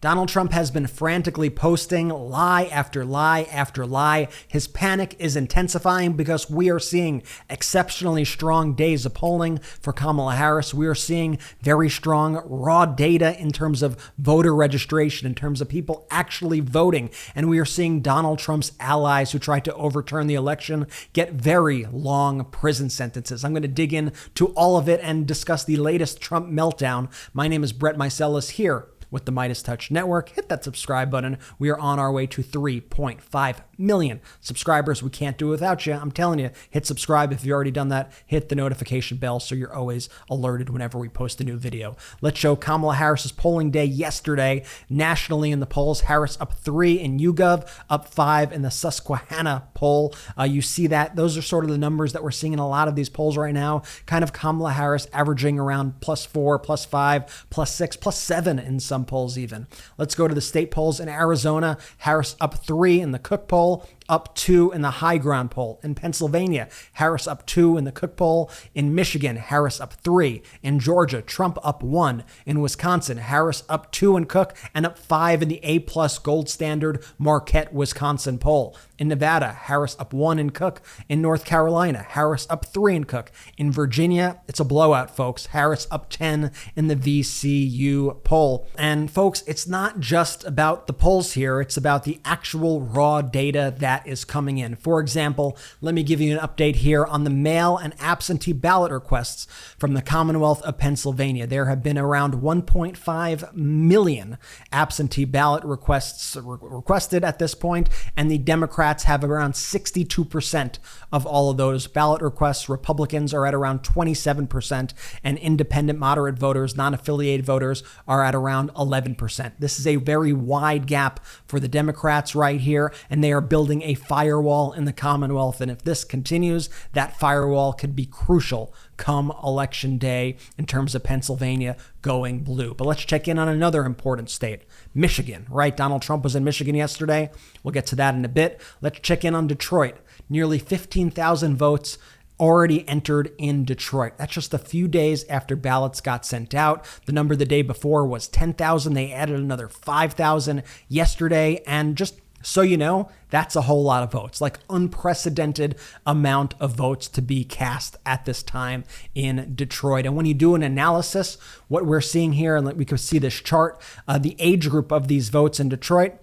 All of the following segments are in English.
Donald Trump has been frantically posting lie after lie after lie. His panic is intensifying because we are seeing exceptionally strong days of polling for Kamala Harris. We are seeing very strong raw data in terms of voter registration, in terms of people actually voting. And we are seeing Donald Trump's allies who tried to overturn the election get very long prison sentences. I'm going to dig into all of it and discuss the latest Trump meltdown. My name is Brett Meiselas here with the MeidasTouch Network. Hit that subscribe button. We are on our way to 3.5 million subscribers. We can't do it without you. I'm telling you, hit subscribe if you've already done that. Hit the notification bell so you're always alerted whenever we post a new video. Let's show Kamala Harris's polling day yesterday. Nationally in the polls, Harris up 3 in YouGov, up 5 in the Susquehanna poll. You see that. Those are sort of the numbers that we're seeing in a lot of these polls right now. Kind of Kamala Harris averaging around +4, +5, +6, +7 in some polls even. Let's go to the state polls. In Arizona, Harris up 3 in the Cook poll, up 2 in the High Ground poll. In Pennsylvania, Harris up 2 in the Cook poll. In Michigan, Harris up 3. In Georgia, Trump up 1. In Wisconsin, Harris up 2 in Cook and up 5 in the A+ gold standard Marquette, Wisconsin poll. In Nevada, Harris up 1 in Cook. In North Carolina, Harris up 3 in Cook. In Virginia, it's a blowout, folks. Harris up 10 in the VCU poll. And folks, it's not just about the polls here. It's about the actual raw data that is coming in. For example, let me give you an update here on the mail and absentee ballot requests from the Commonwealth of Pennsylvania. There have been around 1.5 million absentee ballot requests requested at this point, and the Democrats have around 62% of all of those ballot requests. Republicans are at around 27%, and independent moderate voters, non-affiliated voters, are at around 11%. This is a very wide gap for the Democrats right here, and they are building a firewall in the Commonwealth. And if this continues, that firewall could be crucial come election day in terms of Pennsylvania going blue. But let's check in on another important state, Michigan, right? Donald Trump was in Michigan yesterday. We'll get to that in a bit. Let's check in on Detroit. Nearly 15,000 votes already entered in Detroit. That's just a few days after ballots got sent out. The number the day before was 10,000. They added another 5,000 yesterday. And just so you know, that's a whole lot of votes, like unprecedented amount of votes to be cast at this time in Detroit. And when you do an analysis, what we're seeing here, and we can see this chart, the age group of these votes in Detroit,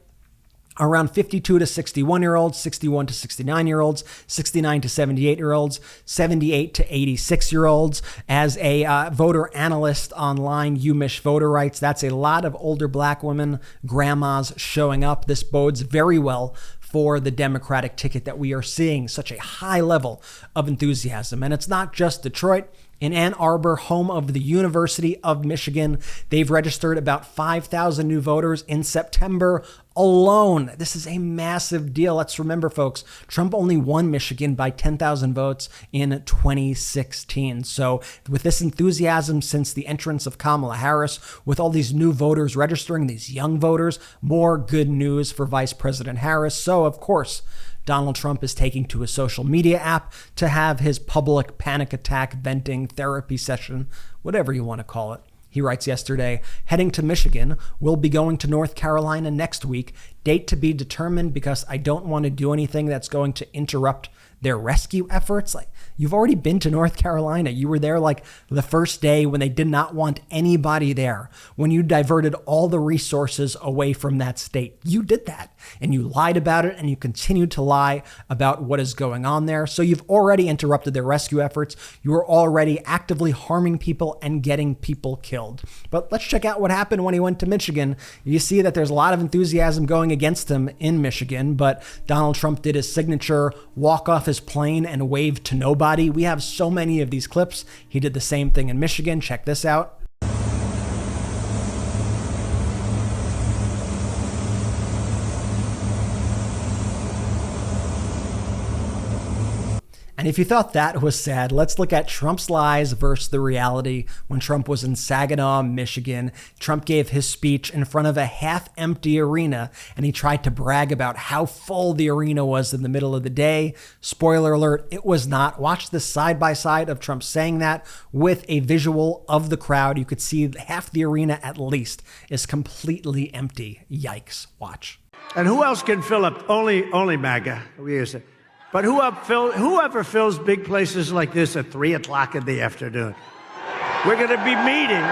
around 52 to 61-year-olds, 61 to 69-year-olds, 69 to 78-year-olds, 78 to 86-year-olds. As a voter analyst online, UMich Voter Rights, that's a lot of older black women, grandmas showing up. This bodes very well for the Democratic ticket that we are seeing such a high level of enthusiasm. And it's not just Detroit. In Ann Arbor, home of the University of Michigan, they've registered about 5,000 new voters in September alone. This is a massive deal. Let's remember, folks, Trump only won Michigan by 10,000 votes in 2016. So with this enthusiasm since the entrance of Kamala Harris, with all these new voters registering, these young voters, more good news for Vice President Harris. So, of course, Donald Trump is taking to a social media app to have his public panic attack venting therapy session, whatever you want to call it. He writes yesterday, heading to Michigan, we'll be going to North Carolina next week. Date to be determined because I don't want to do anything that's going to interrupt their rescue efforts. Like, you've already been to North Carolina. You were there like the first day when they did not want anybody there, when you diverted all the resources away from that state. You did that, and you lied about it, and you continue to lie about what is going on there. So you've already interrupted their rescue efforts. You are already actively harming people and getting people killed. But let's check out what happened when he went to Michigan. You see that there's a lot of enthusiasm going against him in Michigan, but Donald Trump did his signature walk off his plane and waved to nobody. We have so many of these clips. He did the same thing in Michigan. Check this out. And if you thought that was sad, let's look at Trump's lies versus the reality. When Trump was in Saginaw, Michigan, Trump gave his speech in front of a half-empty arena, and he tried to brag about how full the arena was in the middle of the day. Spoiler alert, it was not. Watch this side by side of Trump saying that with a visual of the crowd. You could see half the arena at least is completely empty. Yikes. Watch. And who else can fill up? Only Maga. But whoever fills big places like this at 3 o'clock in the afternoon? We're going to be meeting.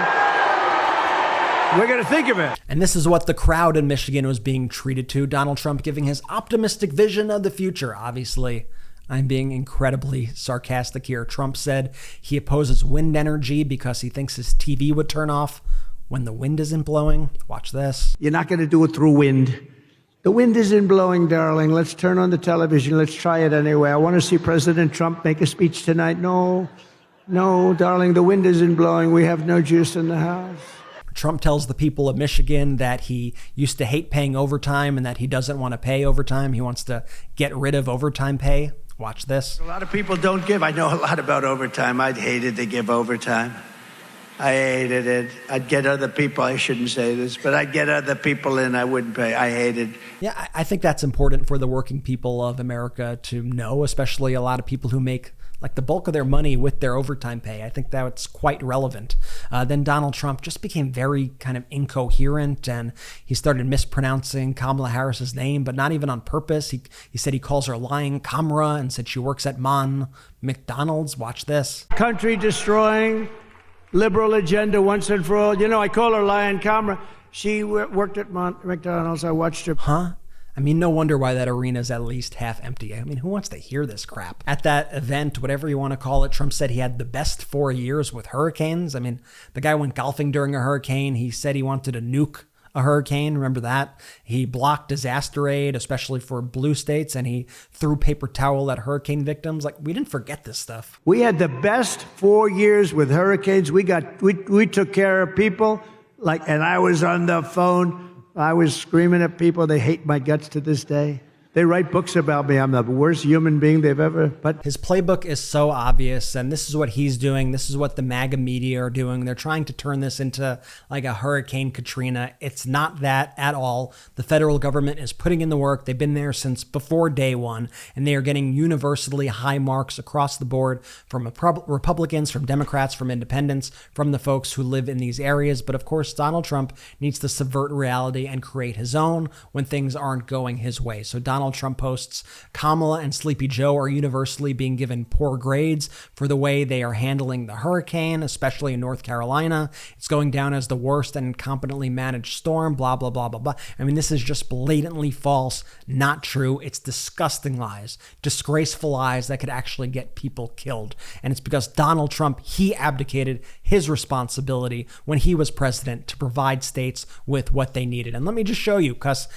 We're going to think of it. And this is what the crowd in Michigan was being treated to. Donald Trump giving his optimistic vision of the future. Obviously, I'm being incredibly sarcastic here. Trump said he opposes wind energy because he thinks his TV would turn off when the wind isn't blowing. Watch this. You're not going to do it through wind. The wind isn't blowing, darling. Let's turn on the television. Let's try it anyway. I want to see President Trump make a speech tonight. No, darling, the wind isn't blowing. We have no juice in the house. Trump tells the people of Michigan that he used to hate paying overtime and that he doesn't want to pay overtime. He wants to get rid of overtime pay. Watch this. A lot of people don't give. I know a lot about overtime. I'd hated to give overtime. I hated it. I'd get other people, I shouldn't say this, but I'd get other people in, I wouldn't pay. I hated. Yeah, I think that's important for the working people of America to know, especially a lot of people who make like the bulk of their money with their overtime pay. I think that's quite relevant. Then Donald Trump just became very kind of incoherent, and he started mispronouncing Kamala Harris's name, but not even on purpose. He said he calls her lying Kamala and said she works at McDonald's. Watch this. Country destroying. Liberal agenda once and for all. You know, I call her Lion Camera. She worked at McDonald's. I watched her. Huh? I mean, no wonder why that arena is at least half empty. I mean, who wants to hear this crap? At that event, whatever you want to call it, Trump said he had the best 4 years with hurricanes. I mean, the guy went golfing during a hurricane. He said he wanted to nuke a hurricane. Remember that? He blocked disaster aid, especially for blue states, and he threw paper towel at hurricane victims. Like, we didn't forget this stuff. We had the best 4 years with hurricanes. We took care of people. And I was on the phone. I was screaming at people. They hate my guts to this day. They write books about me. I'm the worst human being they've ever. But his playbook is so obvious, and this is what he's doing. This is what the Maga media are doing. They're trying to turn this into like a Hurricane Katrina. It's not that at all. The federal government is putting in the work. They've been there since before day one, and they are getting universally high marks across the board from Republicans, from Democrats, from independents, from the folks who live in these areas. But of course, Donald Trump needs to subvert reality and create his own when things aren't going his way. So Donald Trump posts, Kamala and Sleepy Joe are universally being given poor grades for the way they are handling the hurricane, especially in North Carolina. It's going down as the worst and incompetently managed storm, blah, blah, blah, blah, blah. I mean, this is just blatantly false, not true. It's disgusting lies, disgraceful lies that could actually get people killed. And it's because Donald Trump, he abdicated his responsibility when he was president to provide states with what they needed. And let me just show you, because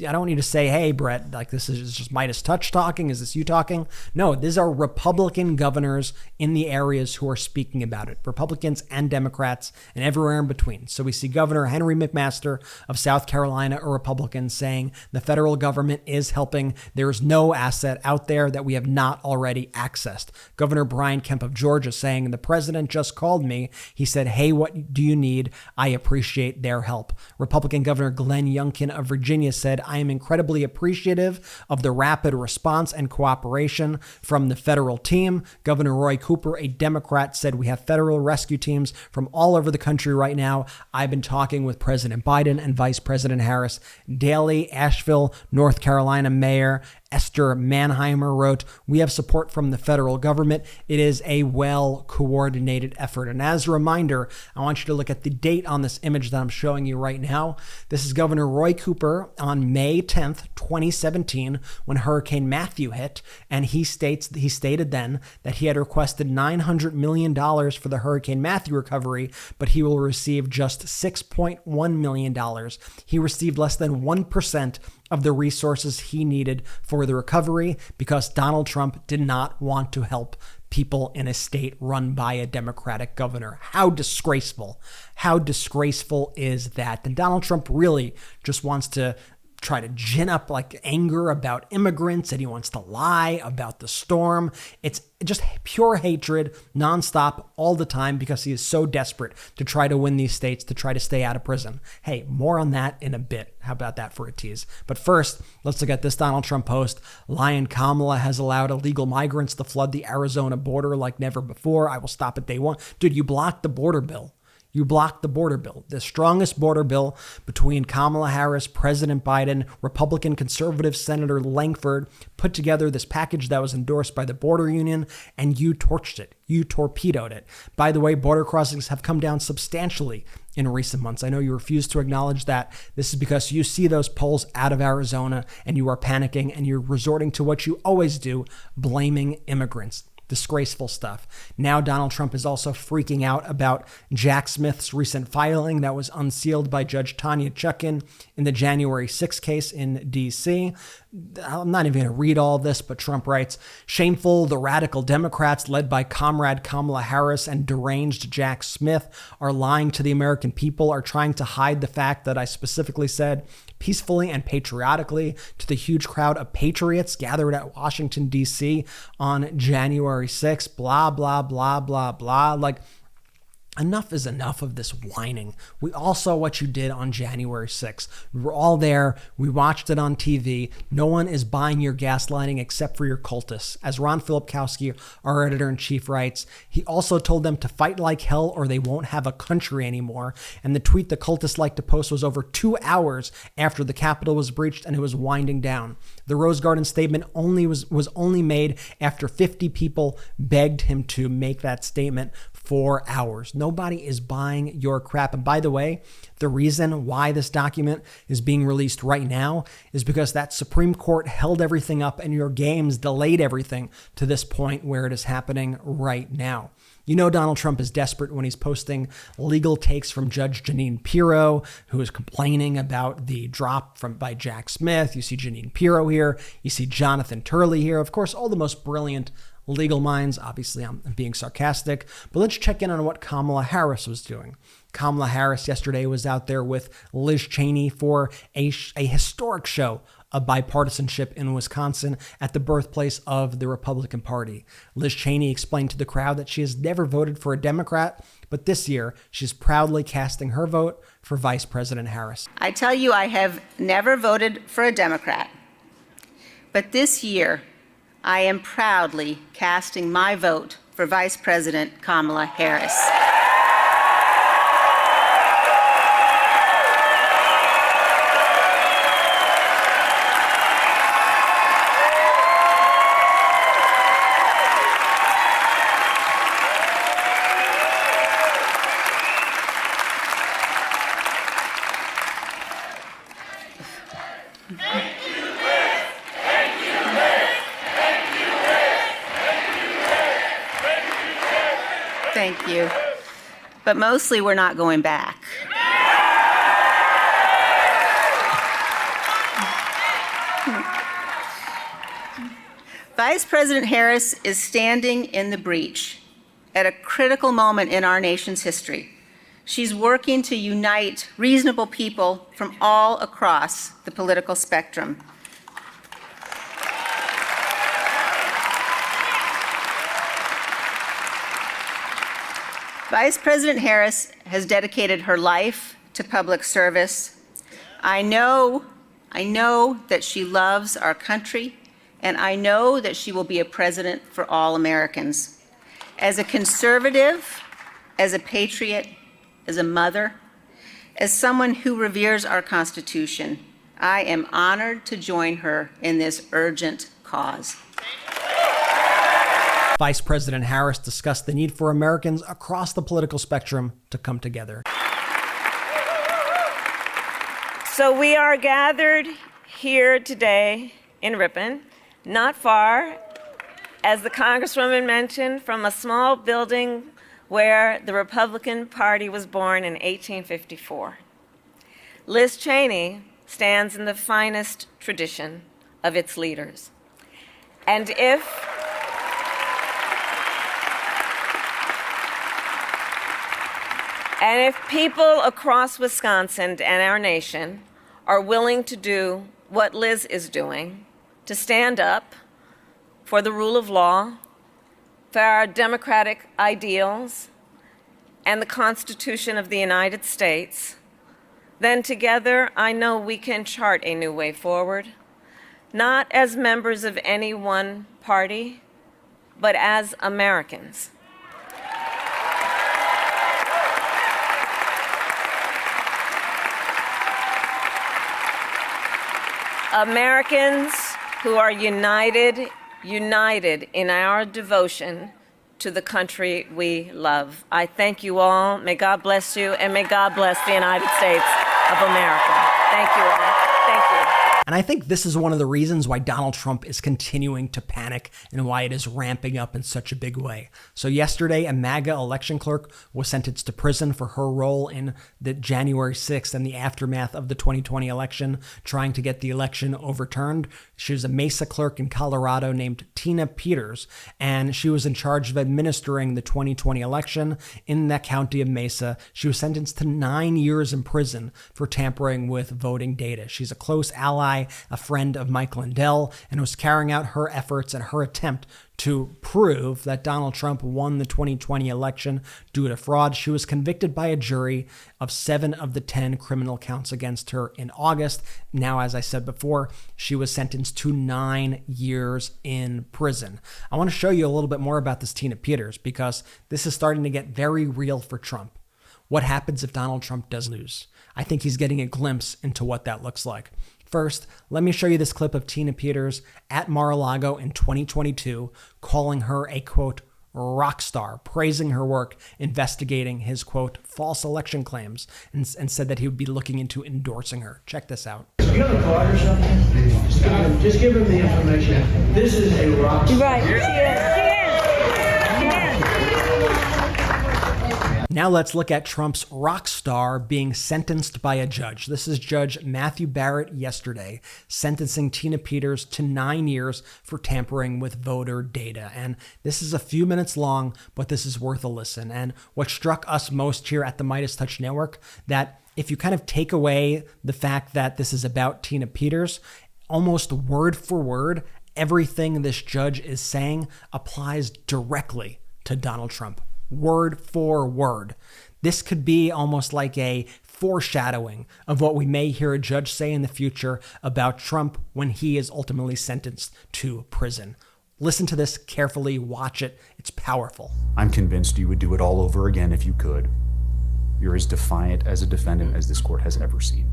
I don't need to say, hey, Brett, like this is just MeidasTouch talking. Is this you talking? No, these are Republican governors in the areas who are speaking about it. Republicans and Democrats and everywhere in between. So we see Governor Henry McMaster of South Carolina, a Republican, saying the federal government is helping. There is no asset out there that we have not already accessed. Governor Brian Kemp of Georgia saying the president just called me. He said, hey, what do you need? I appreciate their help. Republican Governor Glenn Youngkin of Virginia said, I am incredibly appreciative of the rapid response and cooperation from the federal team. Governor Roy Cooper, a Democrat, said we have federal rescue teams from all over the country right now. I've been talking with President Biden and Vice President Harris daily. Asheville, North Carolina Mayor Esther Manheimer wrote, we have support from the federal government. It is a well-coordinated effort. And as a reminder, I want you to look at the date on this image that I'm showing you right now. This is Governor Roy Cooper on May 10th, 2017, when Hurricane Matthew hit. And he stated then that he had requested $900 million for the Hurricane Matthew recovery, but he will receive just $6.1 million. He received less than 1% of the resources he needed for the recovery because Donald Trump did not want to help people in a state run by a Democratic governor. How disgraceful. How disgraceful is that? And Donald Trump really just wants to try to gin up like anger about immigrants, and he wants to lie about the storm. It's just pure hatred nonstop all the time because he is so desperate to try to win these states, to try to stay out of prison. Hey, more on that in a bit. How about that for a tease? But first, let's look at this Donald Trump post. Lying Kamala has allowed illegal migrants to flood the Arizona border like never before. I will stop at day one. Dude, you blocked the border bill. You blocked the border bill, the strongest border bill between Kamala Harris, President Biden, Republican conservative Senator Langford put together this package that was endorsed by the border union, and you torched it. You torpedoed it. By the way, border crossings have come down substantially in recent months. I know you refuse to acknowledge that. This is because you see those polls out of Arizona and you are panicking and you're resorting to what you always do, blaming immigrants. Disgraceful stuff. Now Donald Trump is also freaking out about Jack Smith's recent filing that was unsealed by Judge Tanya Chutkan in the January 6th case in D.C. I'm not even going to read all of this, but Trump writes, "Shameful, the radical Democrats led by Comrade Kamala Harris and deranged Jack Smith are lying to the American people, are trying to hide the fact that I specifically said peacefully and patriotically to the huge crowd of patriots gathered at Washington, D.C. on January 6th, blah, blah, blah, blah, blah." Like, enough is enough of this whining. We all saw what you did on January 6th. We were all there. We watched it on TV. No one is buying your gaslighting except for your cultists. As Ron Filipkowski, our editor-in-chief, writes, he also told them to fight like hell or they won't have a country anymore. And the tweet the cultists liked to post was over 2 hours after the Capitol was breached and it was winding down. The Rose Garden statement was only made after 50 people begged him to make that statement. 4 hours. Nobody is buying your crap. And by the way, the reason why this document is being released right now is because that Supreme Court held everything up and your games delayed everything to this point where it is happening right now. You know Donald Trump is desperate when he's posting legal takes from Judge Jeanine Pirro, who is complaining about the drop by Jack Smith. You see Jeanine Pirro here. You see Jonathan Turley here. Of course, all the most brilliant legal minds. Obviously, I'm being sarcastic, but let's check in on what Kamala Harris was doing. Kamala Harris yesterday was out there with Liz Cheney for a historic show of bipartisanship in Wisconsin at the birthplace of the Republican Party. Liz Cheney explained to the crowd that she has never voted for a Democrat, but this year she's proudly casting her vote for Vice President Harris. I tell you, I have never voted for a Democrat, but this year I am proudly casting my vote for Vice President Kamala Harris. Thank you. But mostly we're not going back. Vice President Harris is standing in the breach at a critical moment in our nation's history. She's working to unite reasonable people from all across the political spectrum. Vice President Harris has dedicated her life to public service. I know that she loves our country, and I know that she will be a president for all Americans. As a conservative, as a patriot, as a mother, as someone who reveres our Constitution, I am honored to join her in this urgent cause. Vice President Harris discussed the need for Americans across the political spectrum to come together. So we are gathered here today in Ripon, not far, as the Congresswoman mentioned, from a small building where the Republican Party was born in 1854. Liz Cheney stands in the finest tradition of its leaders. And if people across Wisconsin and our nation are willing to do what Liz is doing, to stand up for the rule of law, for our democratic ideals, and the Constitution of the United States, then together I know we can chart a new way forward, not as members of any one party, but as Americans. Americans who are united in our devotion to the country we love. I thank you all. May God bless you, and may God bless the United States of America. Thank you all. Thank you. And I think this is one of the reasons why Donald Trump is continuing to panic and why it is ramping up in such a big way. So yesterday, a Maga election clerk was sentenced to prison for her role in the January 6th and the aftermath of the 2020 election, trying to get the election overturned. She was a Mesa clerk in Colorado named Tina Peters, and she was in charge of administering the 2020 election in that county of Mesa. She was sentenced to 9 years in prison for tampering with voting data. She's a close ally, a friend of Mike Lindell, and was carrying out her efforts and her attempt to prove that Donald Trump won the 2020 election due to fraud. She was convicted by a jury of 7 of the 10 criminal counts against her in August. Now, as I said before, she was sentenced to 9 years in prison. I want to show you a little bit more about this Tina Peters because this is starting to get very real for Trump. What happens if Donald Trump does lose? I think he's getting a glimpse into what that looks like. First, let me show you this clip of Tina Peters at Mar-a-Lago in 2022, calling her a, quote, rock star, praising her work, investigating his, quote, false election claims, and said that he would be looking into endorsing her. Check this out. Do you have a card or something? Just give him the information. This is a rock star. Right. She is. Now let's look at Trump's rock star being sentenced by a judge. This is Judge Matthew Barrett yesterday, sentencing Tina Peters to 9 years for tampering with voter data. And this is a few minutes long, but this is worth a listen. And what struck us most here at the MeidasTouch Network, that if you kind of take away the fact that this is about Tina Peters, almost word for word, everything this judge is saying applies directly to Donald Trump. Word for word. This could be almost like a foreshadowing of what we may hear a judge say in the future about Trump when he is ultimately sentenced to prison. Listen to this carefully, watch it. It's powerful. I'm convinced you would do it all over again if you could. You're as defiant as a defendant as this court has ever seen.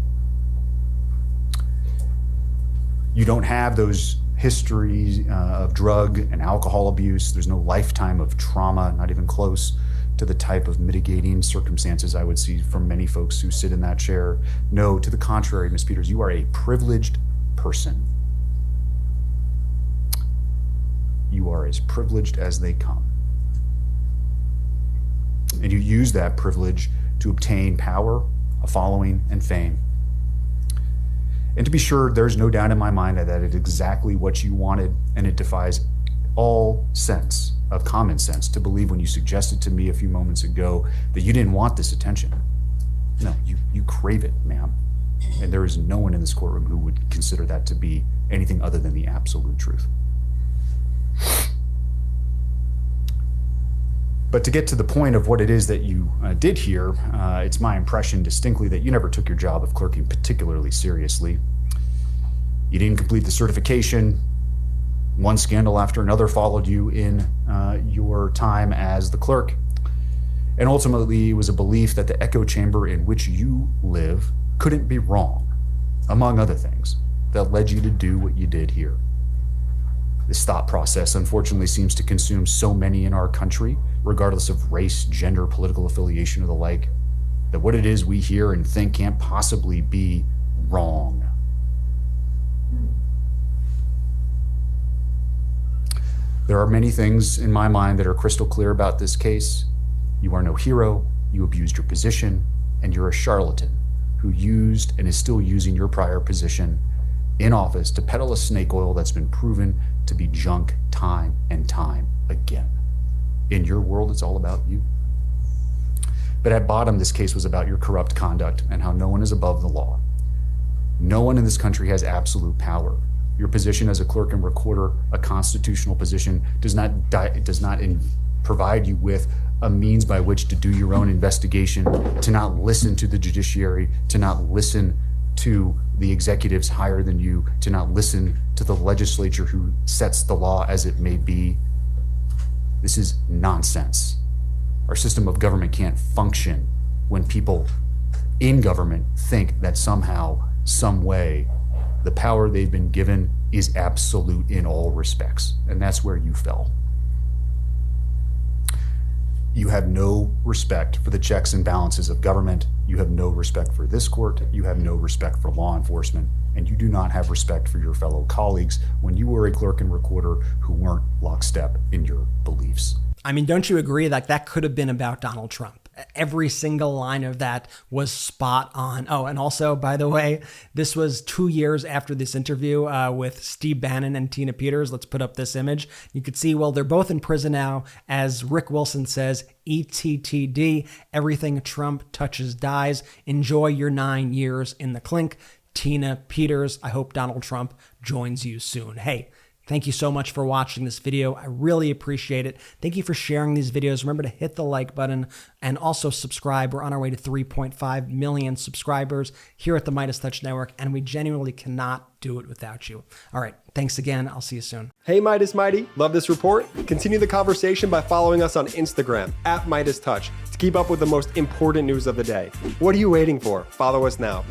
You don't have those histories of drug and alcohol abuse. There's no lifetime of trauma, not even close to the type of mitigating circumstances I would see from many folks who sit in that chair. No, to the contrary, Ms. Peters, you are a privileged person. You are as privileged as they come. And you use that privilege to obtain power, a following, and fame. And to be sure, there's no doubt in my mind that it's exactly what you wanted, and it defies all sense of common sense to believe when you suggested to me a few moments ago that you didn't want this attention. No, you crave it, ma'am. And there is no one in this courtroom who would consider that to be anything other than the absolute truth. But to get to the point of what it is that you did here, it's my impression distinctly that you never took your job of clerking particularly seriously. You didn't complete the certification. One scandal after another followed you in your time as the clerk. And ultimately, it was a belief that the echo chamber in which you live couldn't be wrong, among other things, that led you to do what you did here. This thought process, unfortunately, seems to consume so many in our country, regardless of race, gender, political affiliation, or the like, that what it is we hear and think can't possibly be wrong. There are many things in my mind that are crystal clear about this case. You are no hero, you abused your position, and you're a charlatan who used and is still using your prior position in office to peddle a snake oil that's been proven to be junk time and time again. In your world, it's all about you. But at bottom, this case was about your corrupt conduct and how no one is above the law. No No one in this country has absolute power. Your position as a clerk and recorder, a constitutional position, does not provide you with a means by which to do your own investigation, to not listen to the judiciary, to not listen to the executives higher than you, to not listen to the legislature who sets the law as it may be. This is nonsense. Our system of government can't function when people in government think that somehow, some way, the power they've been given is absolute in all respects. And that's where you fell. You have no respect for the checks and balances of government. You have no respect for this court. You have no respect for law enforcement. And you do not have respect for your fellow colleagues when you were a clerk and recorder who weren't lockstep in your beliefs. I mean, don't you agree that that could have been about Donald Trump? Every single line of that was spot on. Oh, and also, by the way, this was 2 years after this interview with Steve Bannon and Tina Peters. Let's put up this image. You could see, well, they're both in prison now. As Rick Wilson says, ETTD, everything Trump touches dies. Enjoy your 9 years in the clink. Tina Peters, I hope Donald Trump joins you soon. Hey, thank you so much for watching this video. I really appreciate it. Thank you for sharing these videos. Remember to hit the like button and also subscribe. We're on our way to 3.5 million subscribers here at the MeidasTouch Network, and we genuinely cannot do it without you. All right, thanks again. I'll see you soon. Hey Meidas Mighty, love this report? Continue the conversation by following us on Instagram at MeidasTouch to keep up with the most important news of the day. What are you waiting for? Follow us now.